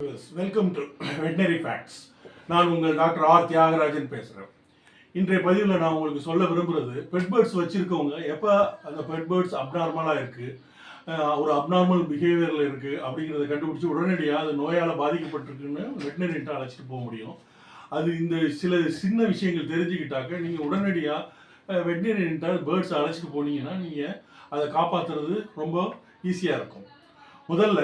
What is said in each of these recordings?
Welcome to veterinary facts. நான் உங்கள் doctor R Thiagarajan பேசுகிறேன். இன்றைய பதிவில் நான் உங்களுக்கு சொல்ல விரும்புகிறது, பெட் பேர்ட்ஸ் வச்சுருக்கவங்க எப்போ அந்த பெட் பேர்ட்ஸ் அப்நார்மலாக இருக்குது, ஒரு அப்நார்மல் பிஹேவியரில் இருக்குது அப்படிங்கிறத கண்டுபிடிச்சி உடனடியாக அது நோயால் பாதிக்கப்பட்டிருக்குன்னு வெட்டினரின்ட்டு அழைச்சிட்டு போக முடியும். அது இந்த சில சின்ன விஷயங்கள் தெரிஞ்சுக்கிட்டாக்க நீங்கள் உடனடியாக வெட்டினரின்ட்டு பேர்ட்ஸை அழைச்சிட்டு போனீங்கன்னா நீங்கள் அதை காப்பாற்றுறது ரொம்ப ஈஸியாக இருக்கும். முதல்ல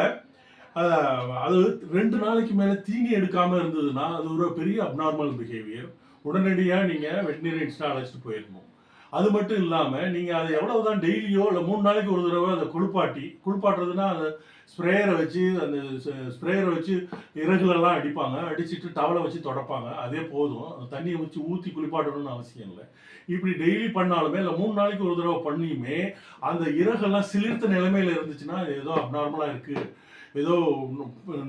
அது 2 நாளைக்கு மேலே தீனி எடுக்காமல் இருந்ததுன்னா அது ஒரு பெரிய அப்நார்மல் பிஹேவியர். உடனடியாக நீங்கள் வெட்டினரியன்ஸ்டாக அழைச்சிட்டு போயிடணும். அது மட்டும் இல்லாமல் நீங்கள் அதை எவ்வளவு தான் டெய்லியோ இல்லை 3 நாளைக்கு ஒரு தடவை அதை குளிப்பாட்டுறதுன்னா அந்த ஸ்ப்ரேயரை வச்சு இறகுலெல்லாம் அடிப்பாங்க, அடிச்சுட்டு டவலை வச்சு தொடப்பாங்க, அதே போதும். அந்த தண்ணியை வச்சு ஊற்றி குளிப்பாட்டணும்னு அவசியம் இல்லை. இப்படி டெய்லி பண்ணாலுமே இல்லை 3 நாளைக்கு ஒரு தடவை பண்ணியுமே அந்த இறகெல்லாம் சிலிர்த்த நிலைமையில் இருந்துச்சுன்னா அது ஏதோ அப்நார்மலாக இருக்குது, ஏதோ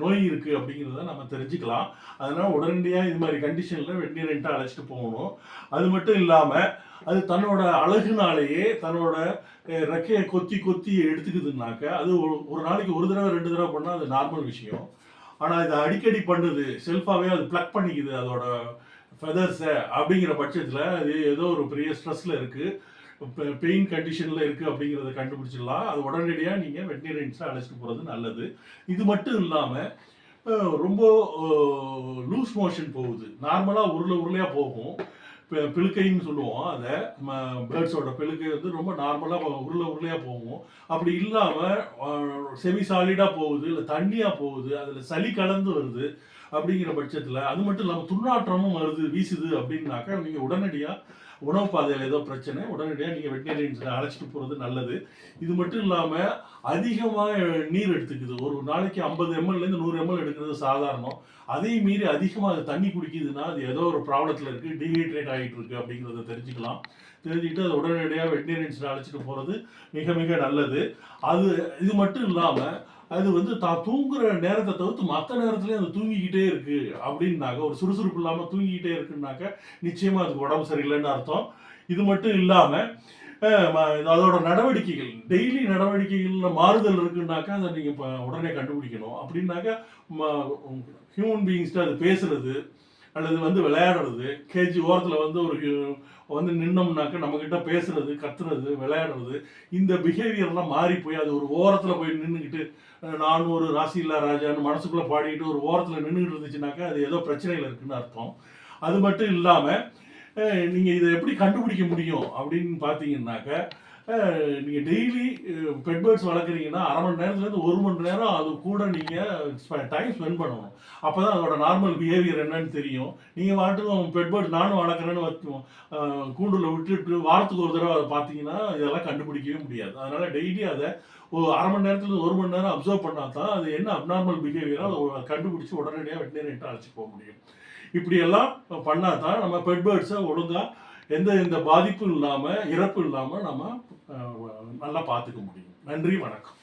நோய் இருக்குது அப்படிங்கிறத நம்ம தெரிஞ்சுக்கலாம். அதனால் உடனடியாக இது மாதிரி கண்டிஷனில் வெட்டினரியன்ட்டாக அழைச்சிட்டு போகணும். அது மட்டும் இல்லாமல் அது தன்னோட அழகுனாலேயே தன்னோட ரெக்கையை கொத்தி எடுத்துக்குதுன்னாக்க அது ஒரு நாளைக்கு ஒரு தடவை 2 தடவை பண்ணால் அது நார்மல் விஷயம். ஆனால் இது அடிக்கடி பண்ணுது, செல்ஃபாகவே அது ப்ளக் பண்ணிக்குது அதோட ஃபெதர்ஸை அப்படிங்கிற பட்சத்தில் அது ஏதோ ஒரு பெரிய ஸ்ட்ரெஸ்ஸில் இருக்குது, பெயின் கண்டிஷனில் இருக்குது அப்படிங்கிறத கண்டுபிடிச்சிடலாம். அது உடனடியாக நீங்கள் வெட்டினரியன்ஸை அழைச்சிட்டு போகிறது நல்லது. இது மட்டும் இல்லாமல் ரொம்ப லூஸ் மோஷன் போகுது, நார்மலாக உருளையாக போகும், பிழுக்கைன்னு சொல்லுவோம். அதை பேர்ட்ஸோட பிழுக்கை வந்து ரொம்ப நார்மலாக உருளையாக போகும். அப்படி இல்லாமல் செமி சாலிடாக போகுது, இல்லை தண்ணியாக போகுது, அதில் சளி கலந்து வருது அப்படிங்கிற பட்சத்தில், அது மட்டும் இல்லாமல் துர்நாற்றமும் வருது, வீசுது அப்படின்னாக்கா நீங்கள் உடனடியாக உணவு பாதையில் ஏதோ பிரச்சனை, உடனடியாக நீங்கள் வெட்டினரியன்ஸை அழைச்சிட்டு போகிறது நல்லது. இது மட்டும் இல்லாமல் அதிகமாக நீர் எடுத்துக்குது, ஒரு நாளைக்கு 50 ml-லேருந்து 100 ml எடுக்கிறது சாதாரணம். அதையும் மீறி அதிகமாக அது தண்ணி குடிக்குதுன்னா அது ஏதோ ஒரு ப்ராப்ளத்தில் இருக்குது, டீஹைட்ரேட் ஆகிட்டு இருக்குது அப்படிங்கிறத தெரிஞ்சுக்கிட்டு அதை உடனடியாக வெட்டினரியன்ஸை அழைச்சிட்டு போகிறது மிக மிக நல்லது. இது மட்டும் இல்லாமல் அது வந்து தான் தூங்குற நேரத்தை தவிர்த்து மற்ற நேரத்துலேயும் அது தூங்கிக்கிட்டே இருக்குது அப்படின்னாக்க, ஒரு சுறுசுறுப்பு இல்லாமல் தூங்கிக்கிட்டே இருக்குன்னாக்க நிச்சயமாக அதுக்கு உடம்பு சரியில்லைன்னு அர்த்தம். இது மட்டும் இல்லாமல் அதோட நடவடிக்கைகள், டெய்லி நடவடிக்கைகளில் மாறுதல் இருக்குன்னாக்கா அதை நீங்கள் இப்போ உடனே கண்டுபிடிக்கணும். அப்படின்னாக்கா ஹியூமன் பீயிங்ஸ்ட்டு அது பேசுறது அல்லது வந்து விளையாடுறது, கேஜி ஓரத்தில் வந்து நின்னோம்னாக்க நம்மக்கிட்ட பேசுறது, கத்துறது, விளையாடுறது, இந்த பிஹேவியர்லாம் மாறி போய் அது ஒரு ஓரத்தில் போய் நின்றுக்கிட்டு நான் ஒரு ராசி இல்லா ராஜான்னு மனசுக்குள்ளே பாடிக்கிட்டு ஒரு ஓரத்தில் நின்றுக்கிட்டு இருந்துச்சுனாக்கா அது ஏதோ பிரச்சனைகள் இருக்குன்னு அர்த்தம். அது மட்டும் இல்லாமல் நீங்கள் இதை எப்படி கண்டுபிடிக்க முடியும் அப்படின்னு பார்த்தீங்கன்னாக்க, நீங்கள் டெய்லி பெட் பேர்ட்ஸ் வளர்க்குறீங்கன்னா 1/2 மணி நேரத்துலேருந்து 1 மணி நேரம் அது கூட நீங்கள் டைம் ஸ்பெண்ட் பண்ணணும். அப்போ தான் அதோட நார்மல் பிஹேவியர் என்னன்னு தெரியும். நீங்கள் வாட்டுக்கும் பெட் பேர்ட்ஸ் நானும் வளர்க்குறேன்னு கூண்டில் விட்டுட்டு வாரத்துக்கு ஒரு தடவை அதை பார்த்தீங்கன்னா இதெல்லாம் கண்டுபிடிக்கவே முடியாது. அதனால் டெய்லி அதை ஒரு 1/2 மணி நேரத்துலேருந்து 1 மணி நேரம் அப்சர்வ் பண்ணால் தான் அது என்ன அப்நார்மல் பிஹேவியரோ அதை கண்டுபிடிச்சி உடனடியாக வெட்டினரியன்ட்டை அழைச்சி போக முடியும். இப்படியெல்லாம் பண்ணால் தான் நம்ம பெட் பேர்ட்ஸை ஒழுங்காக எந்த பாதிப்பும் இல்லாமல், இறப்பு இல்லாமல் நம்ம நல்லா பார்த்துக்க முடியும். நன்றி, வணக்கம்.